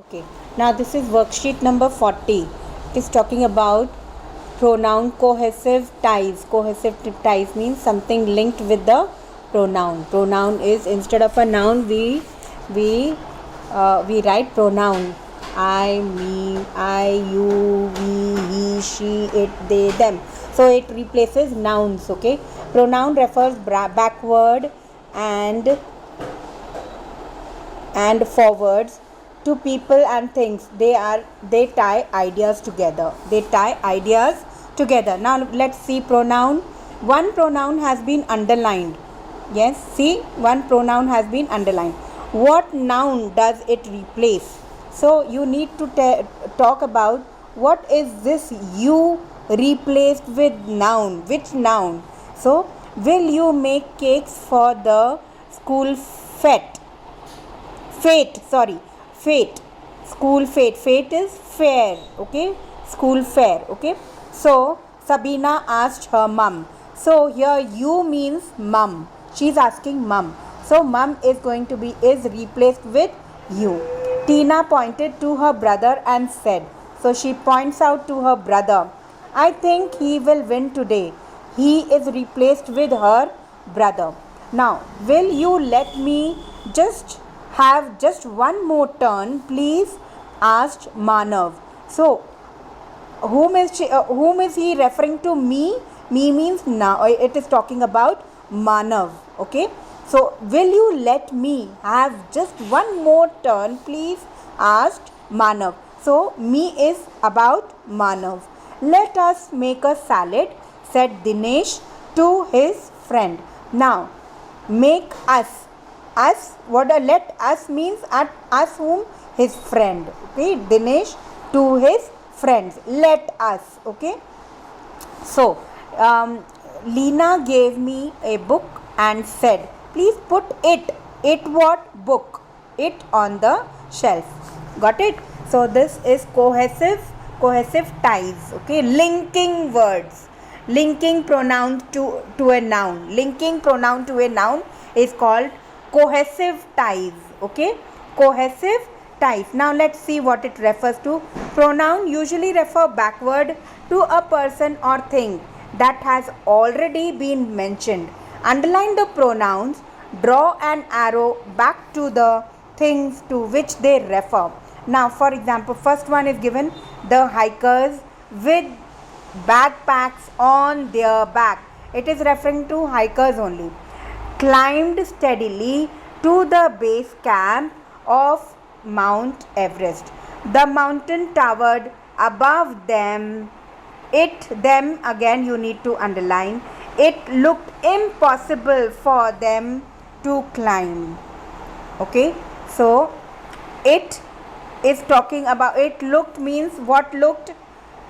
Okay, now this is worksheet number 40. It is talking about pronoun cohesive ties. Cohesive ties means something linked with the pronoun. Pronoun is, instead of a noun, we write pronoun. I, me, I, you, we, he, she, it, they, them. So it replaces nouns. Okay, pronoun refers backward and forwards to people and things. They tie ideas together. Now let's see pronoun. One pronoun has been underlined. Yes, see, one pronoun has been underlined. What noun does it replace? So you need to talk about what is this you replaced with noun. Which noun? So will you make cakes for the school fete? Fate. School fate. Fate is fair. Okay. School fair. Okay. So Sabina asked her mum. So here you means mum. She is asking mum. So mum is replaced with you. Tina pointed to her brother and said. So she points out to her brother. I think he will win today. He is replaced with her brother. Now, will you let me have just one more turn, please? Asked Manav. So, whom is he referring to? Me. Me means now. It is talking about Manav. Okay. So, will you let me have just one more turn, please? Asked Manav. So, me is about Manav. Let us make a salad, said Dinesh to his friend. Now, make us. Let us means at us whom? His friend. Okay, Dinesh to his friends. Let us. Okay. So, Leena gave me a book and said, please put it what book? It on the shelf. Got it? So, this is cohesive ties. Okay, linking words. Linking pronoun to a noun. Linking pronoun to a noun is called cohesive ties. Okay, cohesive ties. Now let's see what it refers to. Pronoun usually refer backward to a person or thing that has already been mentioned. Underline the pronouns. Draw an arrow back to the things to which they refer. Now, for example, first one is given: the hikers with backpacks on their back. It is referring to hikers only. Climbed steadily to the base camp of Mount Everest. The mountain towered above them. Them again you need to underline. It looked impossible for them to climb. Okay, so it is talking about, it looked means what looked?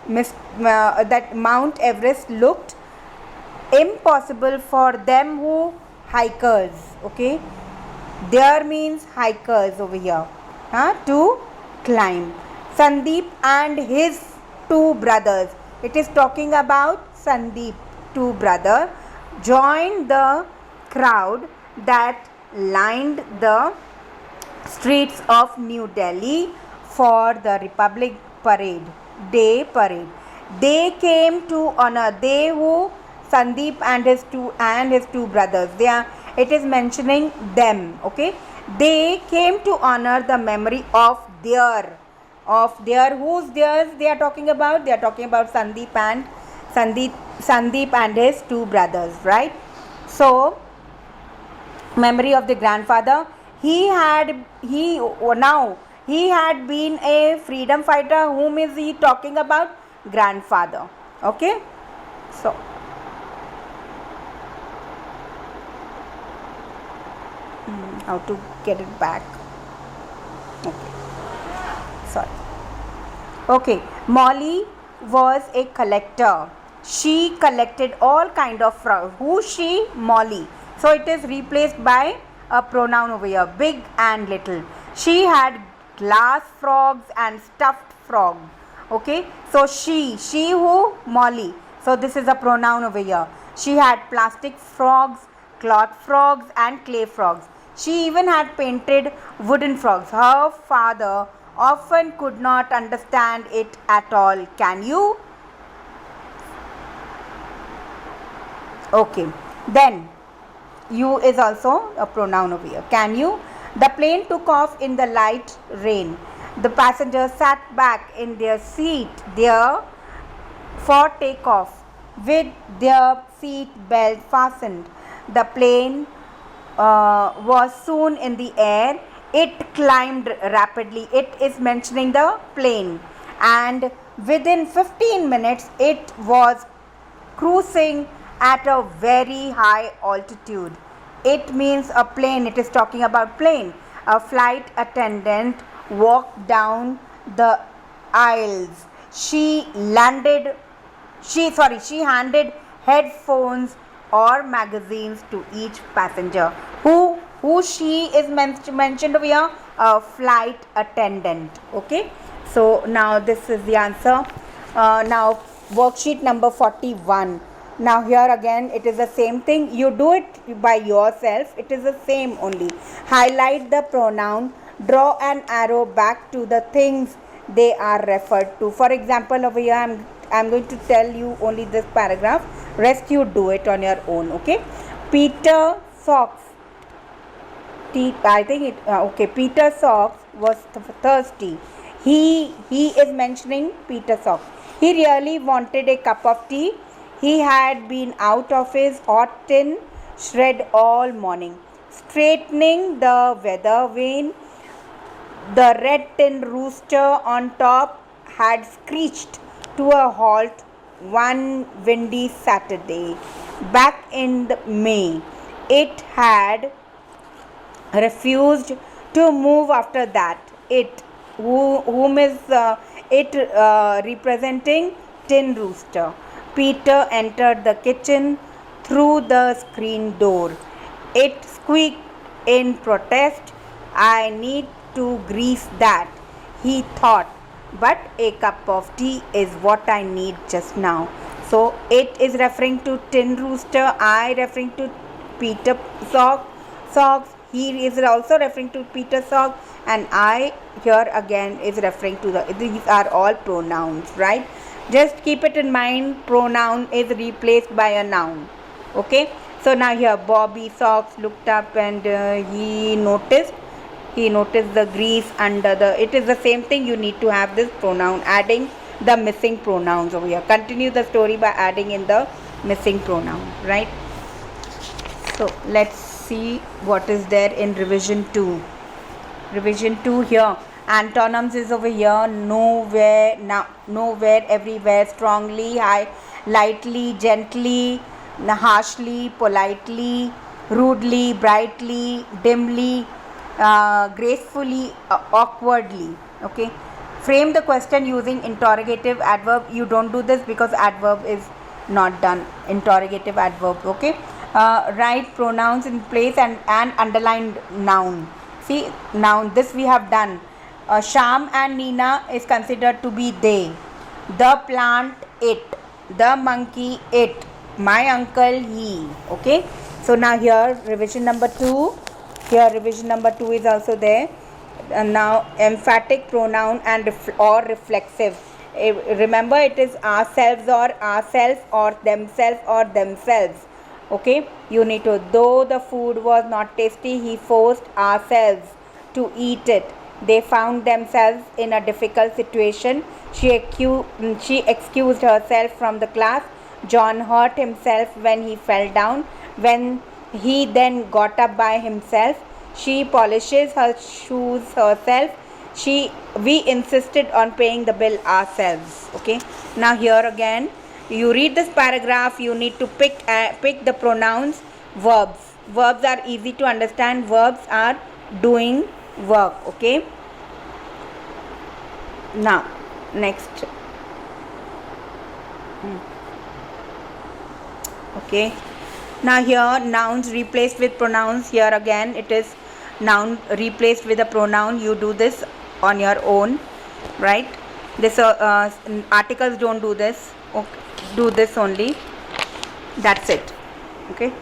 That Mount Everest looked impossible for them who? Hikers. Okay, there means hikers over here, to climb. Sandeep and his two brothers. It is talking about Sandeep, two brothers, joined the crowd that lined the streets of New Delhi for the Republic Day parade. They came to honor. They who? Sandeep and his two brothers. It is mentioning them. Okay, they came to honor the memory of their whose theirs they are talking about? They are talking about Sandeep and his two brothers, right? So, memory of the grandfather. He had been a freedom fighter. Whom is he talking about? Grandfather. Okay, so how to get it back? Okay, sorry. Okay, Molly was a collector. She collected all kind of frogs. Who? She? Molly. So it is replaced by a pronoun over here, big and little. She had glass frogs and stuffed frogs. Okay, so she who? Molly. So this is a pronoun over here. She had plastic frogs, cloth frogs and clay frogs. She even had painted wooden frogs. Her father often could not understand it at all. Can you? Okay, then you is also a pronoun over here. Can you? The plane took off in the light rain. The passengers sat back in their seat there for takeoff with their seat belt fastened. The plane was soon in the air. It climbed rapidly. It is mentioning the plane, and within 15 minutes it was cruising at a very high altitude. It means a plane. It is talking about plane. A flight attendant walked down the aisles. She handed headphones or magazines to each passenger. Who she is mentioned over here? A flight attendant. Okay, so now this is the answer. Now worksheet number 41. Now here again it is the same thing. You do it by yourself. It is the same only. Highlight the pronoun. Draw an arrow back to the things they are referred to. For example, over here I'm going to tell you only this paragraph. Rest you do it on your own. Okay. Peter Socks. I think it. Okay. Peter Socks was thirsty. He is mentioning Peter Socks. He really wanted a cup of tea. He had been out of his hot tin shed all morning, straightening the weather vane. The red tin rooster on top had screeched to a halt one windy Saturday back in May. It had refused to move after that. Whom is it representing? Tin rooster. Peter entered the kitchen through the screen door. It squeaked in protest. I need to grease that, he thought, but a cup of tea is what I need just now. So it is referring to tin rooster, I referring to Peter Socks, he is also referring to Peter Socks, and I here again is referring to these are all pronouns, right? Just keep it in mind, pronoun is replaced by a noun. Okay, so now here Bobby Socks looked up and he noticed the grease under the. It is the same thing. You need to have this pronoun, adding the missing pronouns over here. Continue the story by adding in the missing pronoun, right? So let's see what is there in revision 2. Revision 2 here. Antonyms is over here. Nowhere, nowhere, everywhere, strongly, high, lightly, gently, harshly, politely, rudely, brightly, dimly, gracefully, awkwardly. Okay. Frame the question using interrogative adverb. You don't do this because adverb is not done. Interrogative adverb. Okay. Write pronouns in place and underlined noun. See, noun. This we have done. Sham and Nina is considered to be they. The plant, it. The monkey, it. My uncle, he. Okay. So now here revision number 2. Here revision number 2 is also there. Now emphatic pronoun and or reflexive. Remember it is ourselves or themselves. Okay. You need to. Though the food was not tasty, he forced ourselves to eat it. They found themselves in a difficult situation. She excused herself from the class. John hurt himself when he fell down. When he then got up by himself, she polishes her shoes herself. We insisted on paying the bill ourselves. Okay. Now here again, you read this paragraph. You need to pick the pronouns. Verbs. Verbs are easy to understand. Verbs are doing work. Okay. Now next. Okay. Now here nouns replaced with pronouns. Here again it is noun replaced with a pronoun. You do this on your own, right? This articles don't do this. Okay. Do this only. That's it. Okay.